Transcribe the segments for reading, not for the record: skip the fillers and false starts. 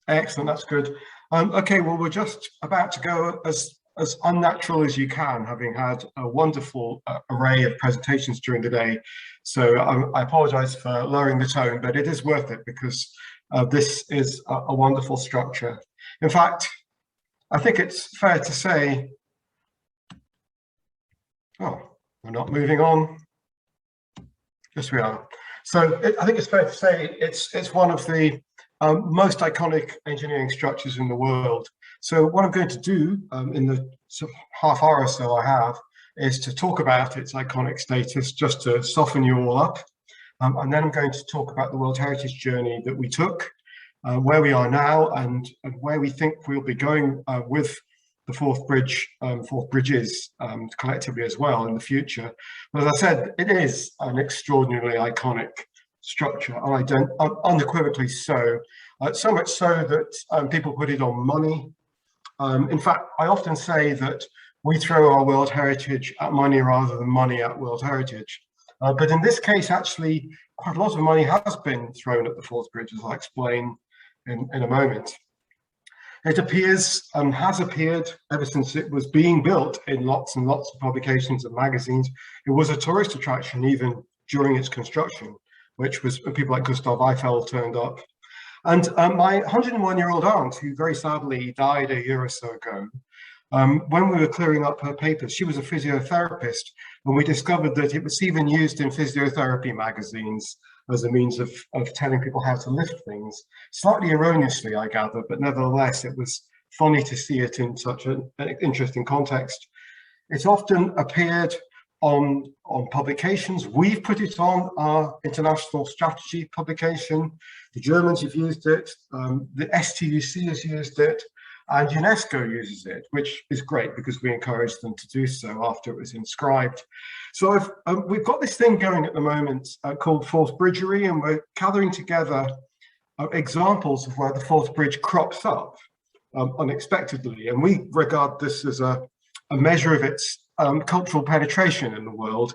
Excellent, that's good. Okay, well, we're just about to go as unnatural as you can, having had a wonderful array of presentations during the day. So I apologize for lowering the tone, but it is worth it because this is a wonderful structure. In fact, I think it's fair to say, oh, we're not moving on. Yes, we are. So I think it's fair to say it's one of the most iconic engineering structures in the world. So what I'm going to do in the sort of half hour or so I have is to talk about its iconic status, just to soften you all up. And then I'm going to talk about the World Heritage journey that we took, where we are now, and where we think we'll be going with the Forth Bridges collectively as well in the future. But as I said, it is an extraordinarily iconic structure, and I don't unequivocally so. So much so that people put it on money. In fact, I often say that we throw our World Heritage at money rather than money at World Heritage. But in this case, actually, quite a lot of money has been thrown at the Forth Bridge, as I'll explain in a moment. It appears and has appeared ever since it was being built in lots and lots of publications and magazines. It was a tourist attraction even during its construction, which was people like Gustav Eiffel turned up. And my 101-year-old aunt, who very sadly died a year or so ago, when we were clearing up her papers, she was a physiotherapist, and we discovered that it was even used in physiotherapy magazines as a means of telling people how to lift things, slightly erroneously, I gather, but nevertheless, it was funny to see it in such an interesting context. It's often appeared on publications. We've put it on our international strategy publication. The Germans have used it, the STUC has used it, and UNESCO uses it, which is great because we encouraged them to do so after it was inscribed. So we've got this thing going at the moment called Forth Bridgery, and we're gathering together examples of where the Forth Bridge crops up unexpectedly. And we regard this as a measure of its cultural penetration in the world.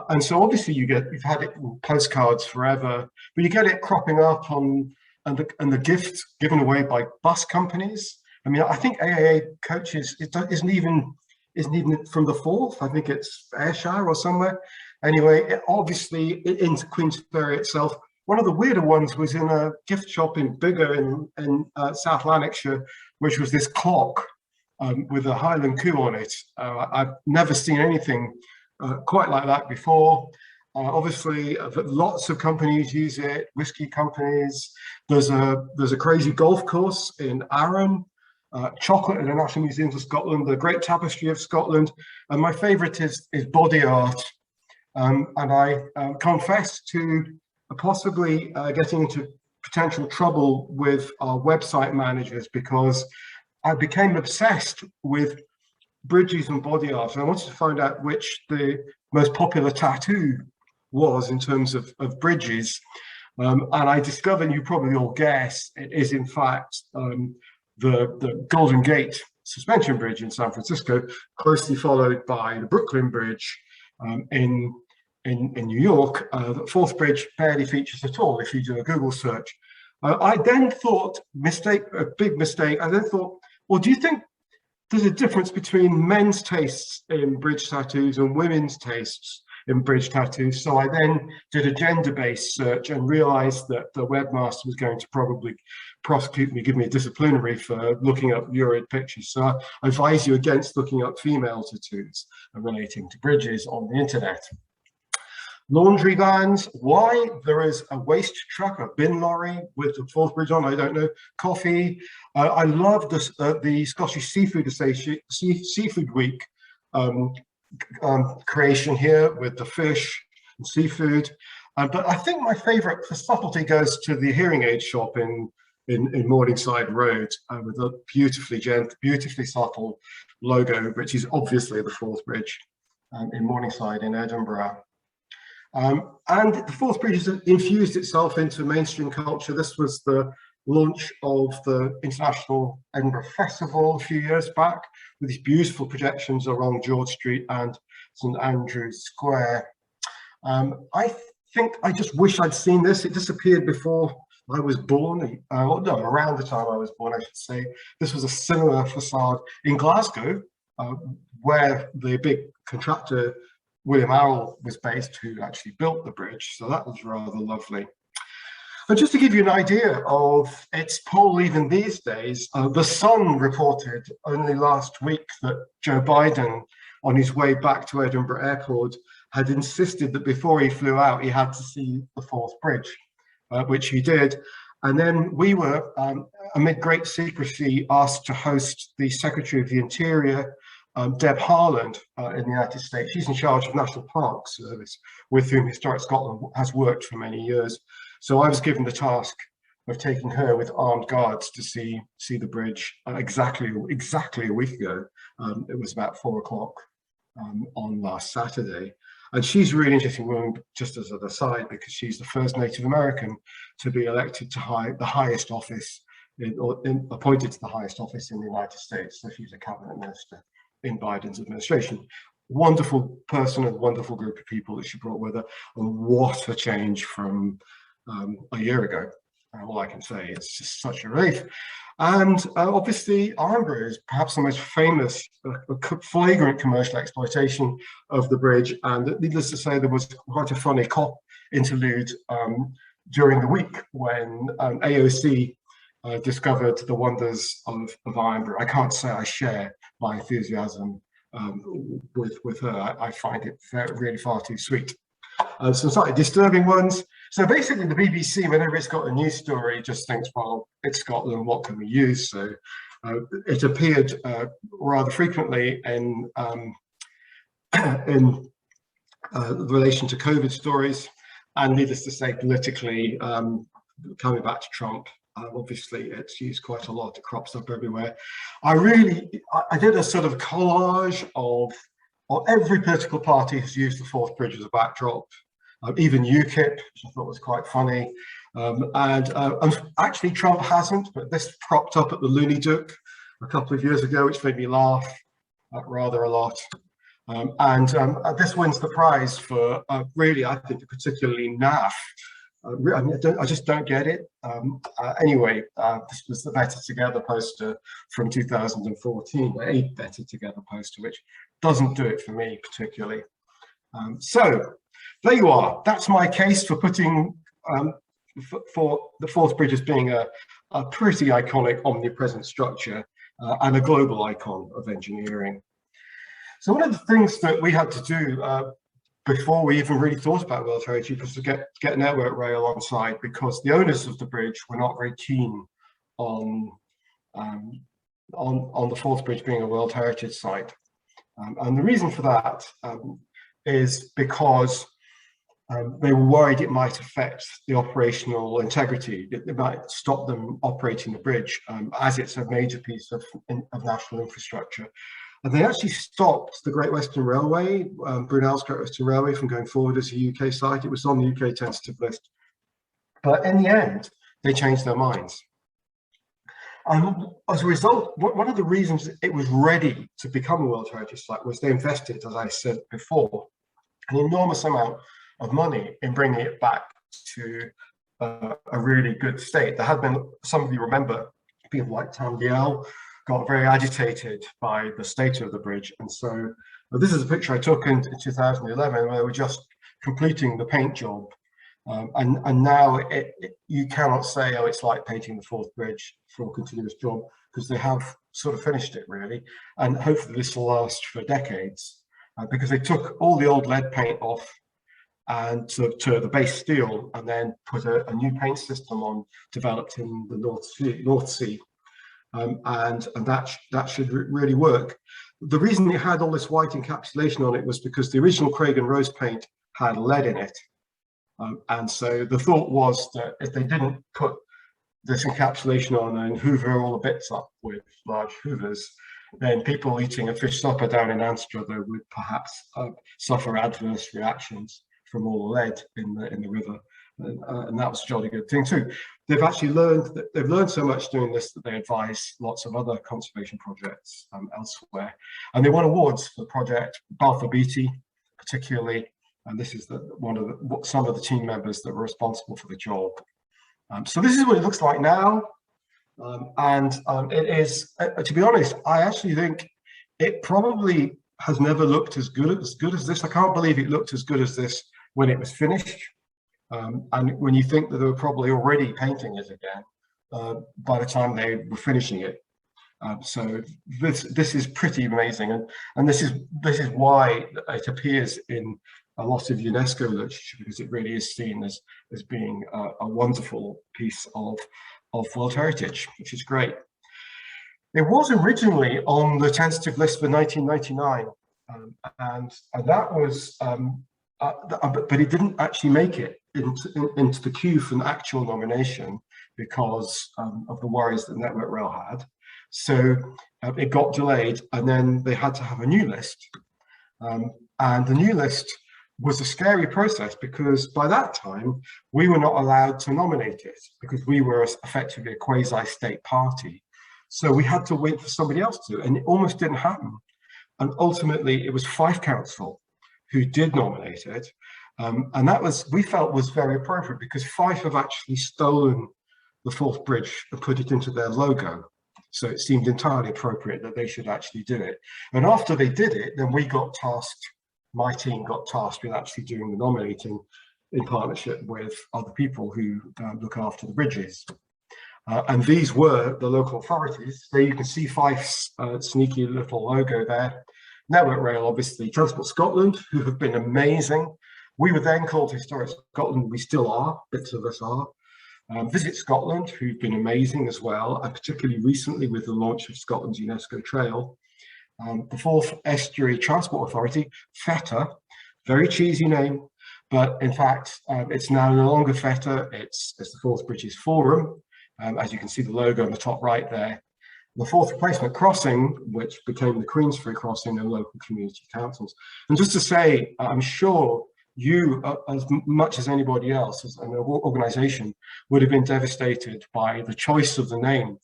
And so obviously you've had it in postcards forever, but you get it cropping up and the gifts given away by bus companies. I mean, I think AAA coaches, it isn't even from the Forth. I think it's Ayrshire or somewhere. Anyway, obviously into Queensferry itself. One of the weirder ones was in a gift shop in Biggar in South Lanarkshire, which was this clock with a Highland coo on it. I've never seen anything quite like that before. Obviously, lots of companies use it, whiskey companies. There's a crazy golf course in Arran. Chocolate in the National Museums of Scotland, the Great Tapestry of Scotland, and my favourite is body art. And I confess to possibly getting into potential trouble with our website managers because I became obsessed with bridges and body art. And I wanted to find out which the most popular tattoo was in terms of bridges. And I discovered, you probably all guess, it is in fact the Golden Gate suspension bridge in San Francisco, closely followed by the Brooklyn Bridge in New York. The Forth Bridge barely features at all if you do a Google search. I then thought, a big mistake, I then thought, well, do you think there's a difference between men's tastes in bridge tattoos and women's tastes in bridge tattoos? So I then did a gender-based search and realized that the webmaster was going to probably prosecute me, give me a disciplinary for looking up lurid pictures. So I advise you against looking up female tattoos relating to bridges on the internet. Laundry vans, why? There is a waste truck, a bin lorry with the Forth Bridge on, I don't know. Coffee. I love the Scottish Seafood Association, Seafood Week creation here with the fish and seafood. But I think my favorite for subtlety goes to the hearing aid shop in Morningside Road with a beautifully subtle logo, which is obviously the Forth Bridge in Morningside in Edinburgh. And the Forth Bridge has infused itself into mainstream culture. This was the launch of the International Edinburgh Festival a few years back with these beautiful projections along George Street and St Andrew's Square. I think I just wish I'd seen this. It disappeared before I was born, well, no, around the time I was born, I should say. This was a similar facade in Glasgow, uh, where the big contractor William Arrol was based, who actually built the bridge. So that was rather lovely. And just to give you an idea of its pull even these days, The Sun reported only last week that Joe Biden, on his way back to Edinburgh Airport, had insisted that before he flew out, he had to see the Forth Bridge, which he did. And then we were, amid great secrecy, asked to host the Secretary of the Interior, Deb Haaland, in the United States. She's in charge of National Park Service, with whom Historic Scotland has worked for many years. So I was given the task of taking her with armed guards to see the bridge exactly a week ago. It was about 4 o'clock on last Saturday. And she's a really interesting woman, just as an aside, because she's the first Native American to be elected to the highest office, appointed to the highest office in the United States. So she's a cabinet minister in Biden's administration. Wonderful person and wonderful group of people that she brought with her. And what a change from a year ago. All I can say, it's just such a relief. And obviously, Arnborough is perhaps the most famous flagrant commercial exploitation of the bridge. And needless to say, there was quite a funny cop interlude during the week when AOC discovered the wonders of Arnborough. I can't say I share my enthusiasm with her. I find it really far too sweet. Some slightly disturbing ones. So basically the BBC, whenever it's got a news story, just thinks, well, it's Scotland, what can we use? So it appeared rather frequently in relation to COVID stories, and needless to say, politically, coming back to Trump, obviously it's used quite a lot, it crops up everywhere. I did a sort of collage of every political party has used the Forth Bridge as a backdrop. Even UKIP, which I thought was quite funny. And actually Trump hasn't, but this propped up at the Looney Duke a couple of years ago, which made me laugh rather a lot. This wins the prize for really, I think, particularly naff. I just don't get it. Anyway, this was the Better Together poster from 2014, a Better Together poster, which doesn't do it for me particularly. So there you are. That's my case for putting for the Forth Bridge as being a pretty iconic, omnipresent structure and a global icon of engineering. So one of the things that we had to do before we even really thought about World Heritage was to get Network Rail on side, because the owners of the bridge were not very keen on the Forth Bridge being a World Heritage site. And the reason for that is because they were worried it might affect the operational integrity. It might stop them operating the bridge as it's a major piece of national infrastructure. And they actually stopped the Great Western Railway, Brunel's Great Western Railway, from going forward as a UK site. It was on the UK tentative list. But in the end, they changed their minds. And as a result, one of the reasons it was ready to become a World Heritage Site was they invested, as I said before, an enormous amount of money in bringing it back to a really good state. There had been, some of you remember, people like Tam Dalyell got very agitated by the state of the bridge. And so this is a picture I took in 2011 where they were just completing the paint job. And now you cannot say, oh, it's like painting the Forth Bridge for a continuous job, because they have sort of finished it really. And hopefully this will last for decades, because they took all the old lead paint off and to the base steel, and then put a new paint system on, developed in the North Sea. And that should really work. The reason it had all this white encapsulation on it was because the original Craig and Rose paint had lead in it. And so the thought was that if they didn't put this encapsulation on and hoover all the bits up with large hoovers, then people eating a fish supper down in Anstruther would perhaps suffer adverse reactions from all the lead in the river. And that was a jolly good thing too. They've actually learned so much doing this that they advise lots of other conservation projects elsewhere. And they won awards for the project. Balfour Beatty, particularly, and this is some of the team members that were responsible for the job. So this is what it looks like now. It is, to be honest, I actually think it probably has never looked as good as this. I can't believe it looked as good as this when it was finished. And when you think that they were probably already painting it again by the time they were finishing it. So this is pretty amazing, and this is why it appears in a lot of UNESCO literature, because it really is seen as being a wonderful piece of World Heritage, which is great. It was originally on the tentative list for 1999, and that was, but it didn't actually make it into the queue for an actual nomination because of the worries that Network Rail had. So it got delayed, and then they had to have a new list. And the new list was a scary process because by that time, we were not allowed to nominate it because we were effectively a quasi-state party. So we had to wait for somebody else to, and it almost didn't happen. And ultimately, it was Fife Council who did nominate it. And that we felt was very appropriate because Fife have actually stolen the Forth Bridge and put it into their logo. So it seemed entirely appropriate that they should actually do it. And after they did it, then we got tasked, my team got tasked with actually doing the nominating in partnership with other people who look after the bridges. And these were the local authorities. So you can see Fife's sneaky little logo there. Network Rail, obviously, Transport Scotland, who have been amazing. We were then called Historic Scotland, we still are, bits of us are. Visit Scotland, who've been amazing as well, and particularly recently with the launch of Scotland's UNESCO Trail. The Forth Estuary Transport Authority, FETA, very cheesy name, but in fact, it's now no longer FETA, it's the Forth Bridges Forum. As you can see the logo on the top right there. The Forth Replacement Crossing, which became the Queensferry Crossing, and local community councils. And just to say, I'm sure you, as much as anybody else, as an organisation, would have been devastated by the choice of the name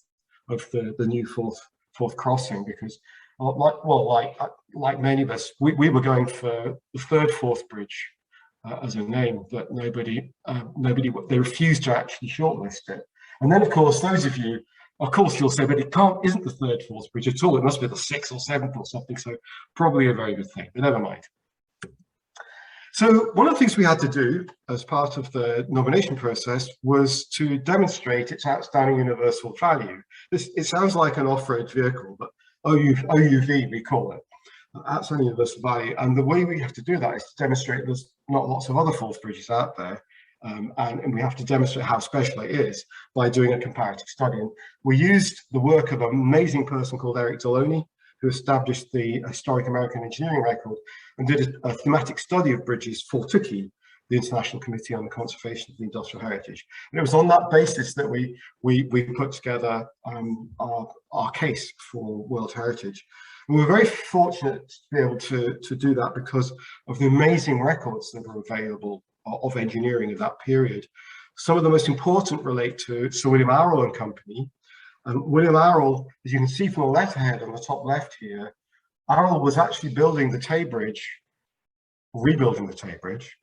of the new Forth Crossing, because, like many of us, we were going for the third Forth Bridge as a name, but nobody, they refused to actually shortlist it. And then, of course, those of you, of course, you'll say, but it isn't the third Forth Bridge at all. It must be the sixth or seventh or something. So probably a very good thing, but never mind. So one of the things we had to do as part of the nomination process was to demonstrate its outstanding universal value. It sounds like an off-road vehicle, but OUV we call it, outstanding universal value. And the way we have to do that is to demonstrate there's not lots of other Forth Bridges out there. And we have to demonstrate how special it is by doing a comparative study. And we used the work of an amazing person called Eric Deloney, who established the Historic American Engineering Record and did a thematic study of bridges for TUCI, the International Committee on the Conservation of the Industrial Heritage. And it was on that basis that we put together our case for World Heritage. And we're very fortunate to be able to do that because of the amazing records that are available of engineering of that period. Some of the most important relate to Sir William Arrol and Company. William Arrol, as you can see from the letterhead on the top left here, Arrol was actually building the Tay Bridge, rebuilding the Tay Bridge,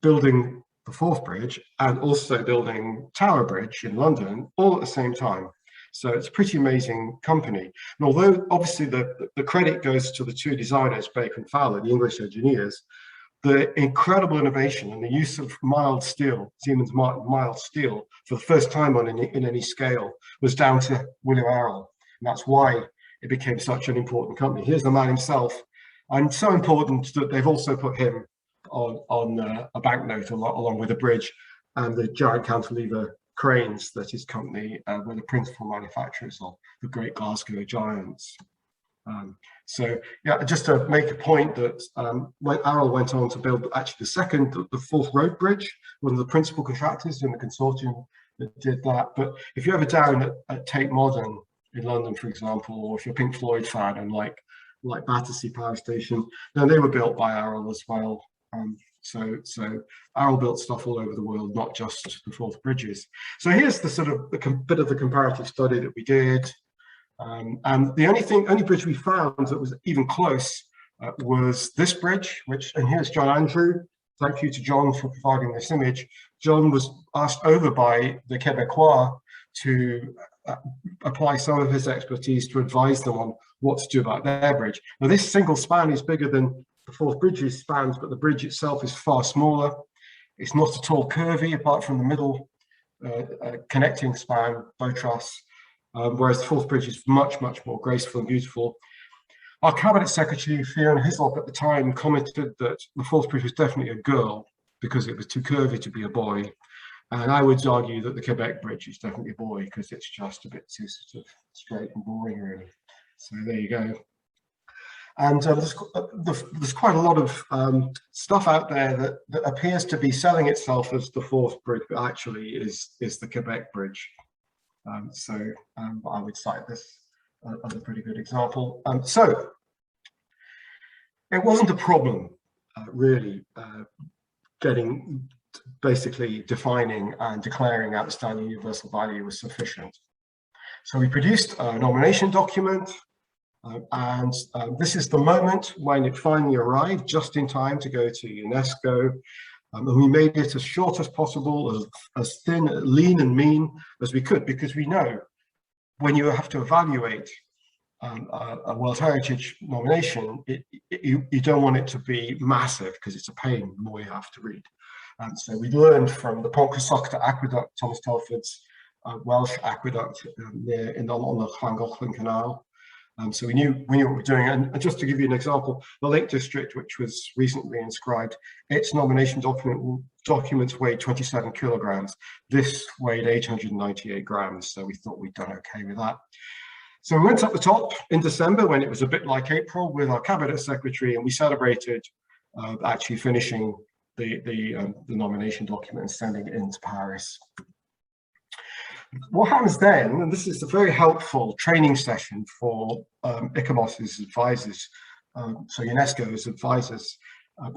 building the Forth Bridge, and also building Tower Bridge in London, all at the same time. So it's a pretty amazing company. And although obviously the credit goes to the two designers, Baker and Fowler, the English engineers, the incredible innovation and the use of mild steel, Siemens mild steel, for the first time in any scale, was down to William Arrol. And that's why it became such an important company. Here's the man himself, and so important that they've also put him on a banknote along with a bridge and the giant cantilever cranes that his company were the principal manufacturers of, the Great Glasgow Giants. So yeah, just to make a point that when Arrol went on to build actually the Forth Road Bridge, one of the principal contractors in the consortium that did that. But if you're ever down at Tate Modern in London, for example, or if you're a Pink Floyd fan and like Battersea Power Station, then they were built by Arrol as well. So Arrol built stuff all over the world, not just the Forth Bridges. So here's the sort of bit of the comparative study that we did. And the only bridge we found that was even close was this bridge, and here's John Andrew, thank you to John for providing this image. John was asked over by the Québécois to apply some of his expertise to advise them on what to do about their bridge. Now, this single span is bigger than the Forth Bridge's spans, but the bridge itself is far smaller. It's not at all curvy, apart from the middle connecting span, bow truss, whereas the Forth Bridge is much, much more graceful and beautiful. Our Cabinet Secretary, Fiona Hislop, at the time commented that the Forth Bridge was definitely a girl because it was too curvy to be a boy. And I would argue that the Quebec Bridge is definitely a boy because it's just a bit too sort of straight and boring, really. So there you go. And there's quite a lot of stuff out there that appears to be selling itself as the Forth Bridge, but actually is the Quebec Bridge. I would cite this as a pretty good example. So it wasn't a problem, really, basically defining and declaring outstanding universal value was sufficient. So we produced a nomination document, and this is the moment when it finally arrived, just in time to go to UNESCO. And we made it as short as possible, as thin, lean and mean as we could, because we know when you have to evaluate a World Heritage nomination, you don't want it to be massive because it's a pain more you have to read. And so we learned from the Pont Cysocta Aqueduct, Thomas Telford's Welsh aqueduct on the Llangollen Canal. So we knew what we were doing. And just to give you an example, the Lake District, which was recently inscribed, its nomination documents weighed 27 kilograms. This weighed 898 grams. So we thought we'd done okay with that. So we went up the top in December when it was a bit like April with our Cabinet Secretary, and we celebrated actually finishing the nomination document and sending it into Paris. What happens then, and this is a very helpful training session for ICOMOS's advisors, so UNESCO's advisors,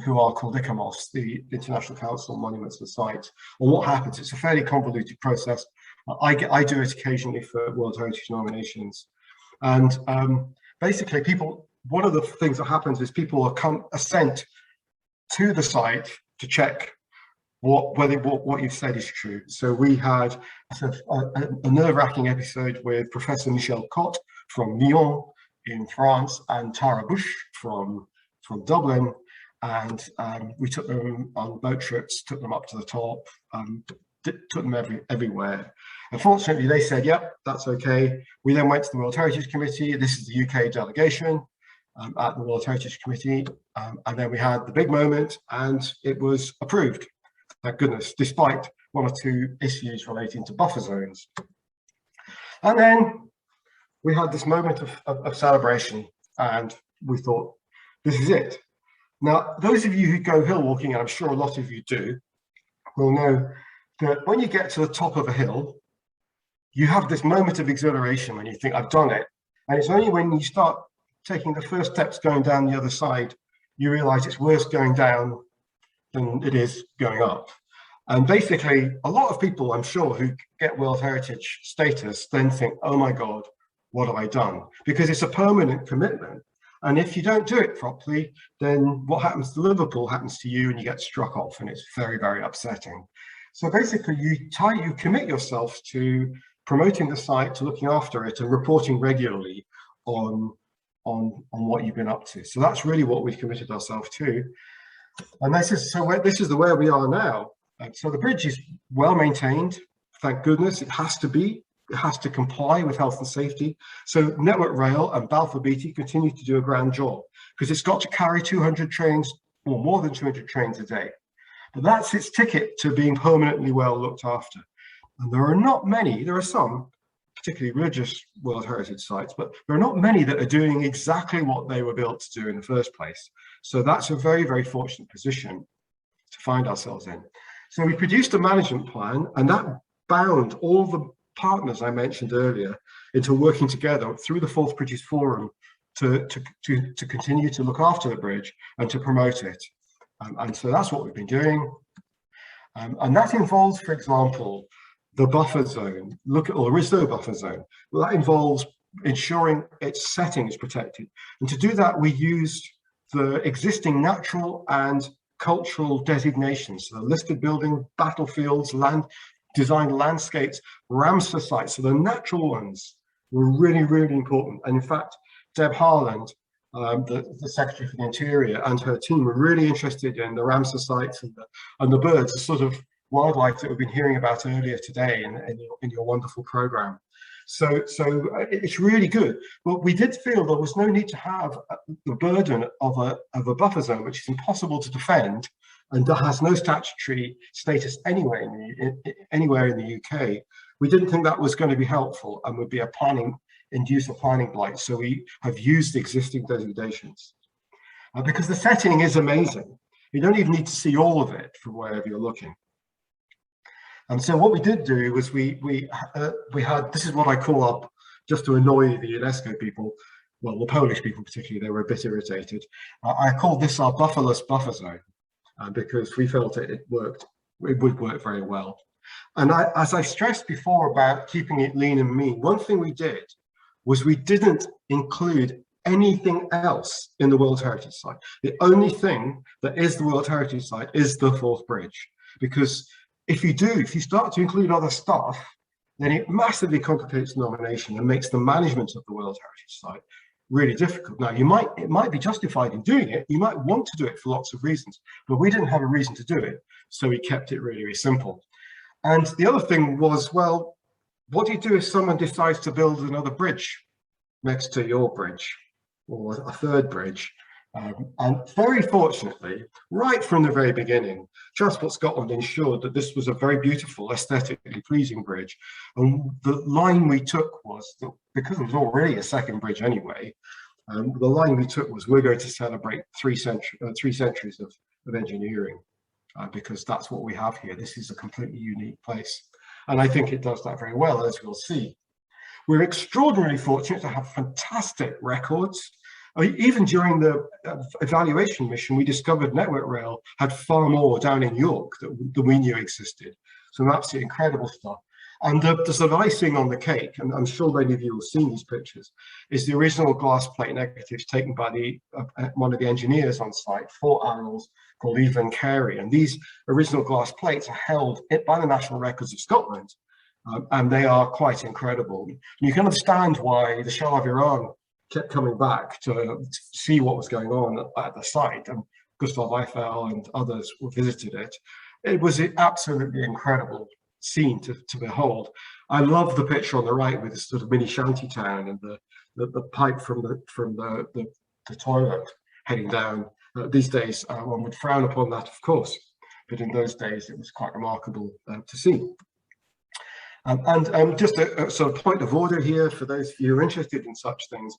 who are called ICOMOS, the International Council on Monuments and Sites. And what happens, it's a fairly convoluted process. I do it occasionally for World Heritage nominations. And basically one of the things that happens is people are sent to the site to check whether what you've said is true. So we had a nerve-wracking episode with Professor Michel Cotte from Lyon in France and Tara Bush from Dublin, and we took them on boat trips, took them up to the top, took them everywhere. Unfortunately, they said, yep, that's okay. We then went to the World Heritage Committee. This is the UK delegation at the World Heritage Committee, and then we had the big moment, and it was approved. Thank goodness, despite one or two issues relating to buffer zones. And then we had this moment of celebration, and we thought, this is it. Now, those of you who go hill walking, and I'm sure a lot of you do, will know that when you get to the top of a hill, you have this moment of exhilaration when you think, I've done it. And it's only when you start taking the first steps going down the other side, you realize it's worse going down than it is going up. And basically, a lot of people, I'm sure, who get World Heritage status then think, oh my God, what have I done? Because it's a permanent commitment. And if you don't do it properly, then what happens to Liverpool happens to you, and you get struck off, and it's very, very upsetting. So basically, you commit yourself to promoting the site, to looking after it, and reporting regularly on what you've been up to. So that's really what we've committed ourselves to. And this is where we are now. So the bridge is well maintained, thank goodness. It has to be. It has to comply with health and safety. So Network Rail and Balfour Beatty continue to do a grand job because it's got to carry 200 trains or more than 200 trains a day. But that's its ticket to being permanently well looked after. And there are not many, there are some, particularly religious World Heritage sites, but there are not many that are doing exactly what they were built to do in the first place. So that's a very, very fortunate position to find ourselves in. So we produced a management plan, and that bound all the partners I mentioned earlier into working together through the Forth Bridges Forum to continue to look after the bridge and to promote it. And so that's what we've been doing. And that involves, for example, the buffer zone, or reserve buffer zone. Well, that involves ensuring its setting is protected. And to do that, we used the existing natural and cultural designations. So the listed building, battlefields, designed landscapes, Ramsar sites, so the natural ones were really, really important. And in fact, Deb Harland, the Secretary for the Interior, and her team were really interested in the Ramsar sites and the birds, the sort of wildlife that we've been hearing about earlier today in your wonderful program. So it's really good. But we did feel there was no need to have the burden of a buffer zone, which is impossible to defend and that has no statutory status anywhere in the UK. We didn't think that was going to be helpful and would be a induce a planning blight. So we have used the existing designations because the setting is amazing. You don't even need to see all of it from wherever you're looking. And so what we did do was we had, this is what I call up, just to annoy the UNESCO people, well, the Polish people particularly, they were a bit irritated. I called this our bufferless buffer zone because we felt it would work very well. And as I stressed before about keeping it lean and mean, one thing we did was we didn't include anything else in the World Heritage Site. The only thing that is the World Heritage Site is the Forth Bridge, because if you start to include other stuff, then it massively complicates the nomination and makes the management of the World Heritage Site really difficult. Now, it might be justified in doing it. You might want to do it for lots of reasons, but we didn't have a reason to do it, so we kept it really, really simple. And the other thing was, well, what do you do if someone decides to build another bridge next to your bridge or a third bridge? And very fortunately, right from the very beginning, Transport Scotland ensured that this was a very beautiful, aesthetically pleasing bridge. And the line we took was that, because it was already a second bridge anyway, the line we took was, we're going to celebrate three centuries of engineering, because that's what we have here. This is a completely unique place. And I think it does that very well, as we'll see. We're extraordinarily fortunate to have fantastic records. Even during the evaluation mission, we discovered Network Rail had far more down in York that we knew existed. Some absolutely incredible stuff. And the sort of icing on the cake, and I'm sure many of you have seen these pictures, is the original glass plate negatives taken by one of the engineers on site, Fort Arrolls, called Evelyn Carey. And these original glass plates are held by the National Records of Scotland, and they are quite incredible. And you can understand why the Shah of Iran kept coming back to see what was going on at the site, and Gustav Eiffel and others visited it. It was an absolutely incredible scene to behold. I love the picture on the right with this sort of mini shanty town and the pipe from the toilet heading down. These days, one would frown upon that, of course, but in those days, it was quite remarkable to see. And just a sort of point of order here for those of you who are interested in such things.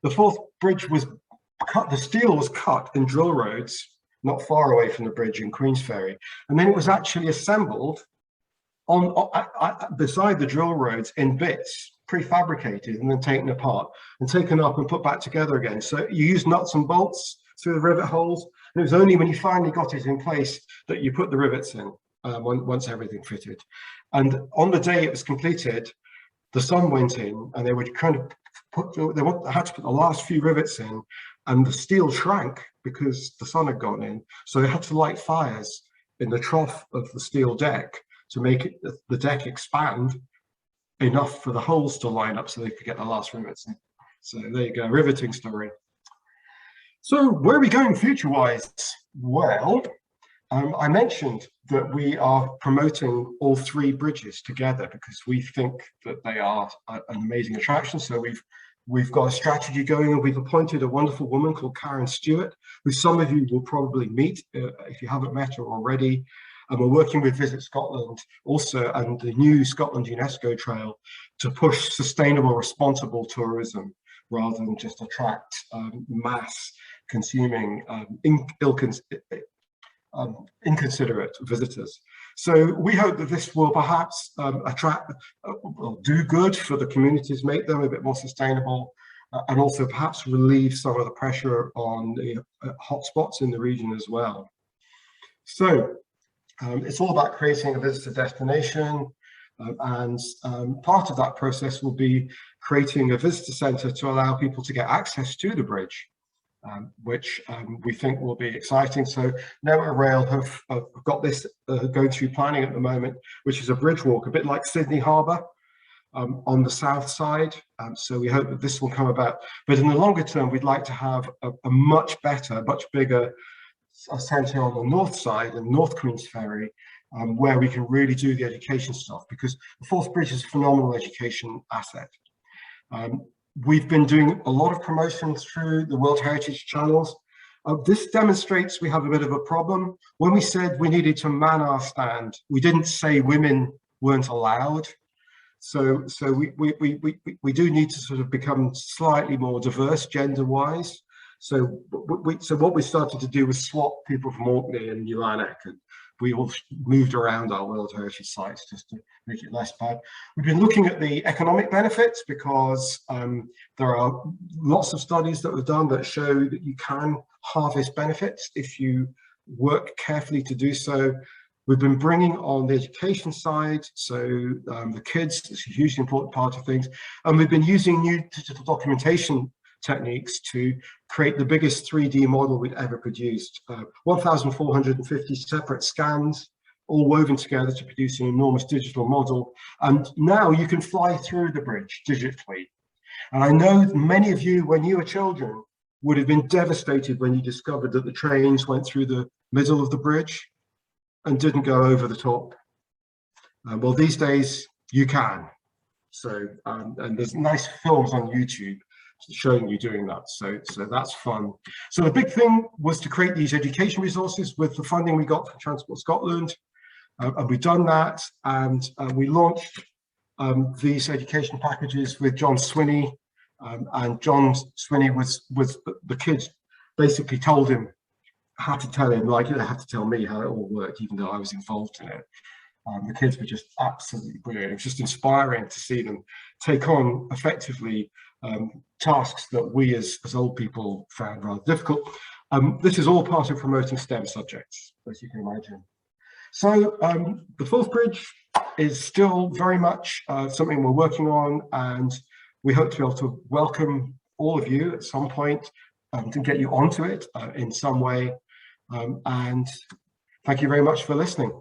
The Forth Bridge was cut, the steel was cut in drill roads not far away from the bridge in Queensferry, and then it was actually assembled beside the drill roads in bits, prefabricated, and then taken apart and taken up and put back together again. So you use nuts and bolts through the rivet holes, and it was only when you finally got it in place that you put the rivets in, once everything fitted. And on the day it was completed, the sun went in, and they would kind of had to put the last few rivets in, and the steel shrank because the sun had gone in. So they had to light fires in the trough of the steel deck to make the deck expand enough for the holes to line up so they could get the last rivets in. So there you go, riveting story. So where are we going future-wise? Well, I mentioned that we are promoting all three bridges together because we think that they are an amazing attraction. So we've got a strategy going, and we've appointed a wonderful woman called Karen Stewart, who some of you will probably meet if you haven't met her already. And we're working with Visit Scotland also and the new Scotland UNESCO Trail to push sustainable, responsible tourism rather than just attract mass consuming, inconsiderate visitors. So we hope that this will perhaps attract, or do good for the communities, make them a bit more sustainable, and also perhaps relieve some of the pressure on the hotspots in the region as well. So it's all about creating a visitor destination, and part of that process will be creating a visitor centre to allow people to get access to the bridge. which we think will be exciting. So Network Rail have got this going through planning at the moment, which is a bridge walk, a bit like Sydney Harbour on the south side. So we hope that this will come about. But in the longer term, we'd like to have a much better, much bigger centre on the north side and North Queens Ferry, where we can really do the education stuff, because the Forth Bridge is a phenomenal education asset. We've been doing a lot of promotion through the World Heritage channels. This demonstrates we have a bit of a problem. When we said we needed to man our stand, we didn't say women weren't allowed. So we do need to sort of become slightly more diverse gender-wise. So what we started to do was swap people from Orkney and New Lanark, and we all moved around our World Heritage sites just to make it less bad. We've been looking at the economic benefits, because there are lots of studies that were done that show that you can harvest benefits if you work carefully to do so. We've been bringing on the education side, so the kids is a hugely important part of things, and we've been using new digital documentation techniques to create the biggest 3D model we'd ever produced. 1,450 separate scans, all woven together to produce an enormous digital model. And now you can fly through the bridge digitally. And I know many of you, when you were children, would have been devastated when you discovered that the trains went through the middle of the bridge and didn't go over the top. Well, these days you can. So, and there's nice films on YouTube showing you doing that, so that's fun. So the big thing was to create these education resources with the funding we got from Transport Scotland, and we've done that, and we launched these education packages with John Swinney, and John Swinney was the kids basically told him, had to tell him, like they had to tell me how it all worked, even though I was involved in it. The kids were just absolutely brilliant. It was just inspiring to see them take on effectively tasks that we as old people found rather difficult. This is all part of promoting STEM subjects, as you can imagine. So the Forth Bridge is still very much something we're working on, and we hope to be able to welcome all of you at some point to get you onto it in some way. And thank you very much for listening.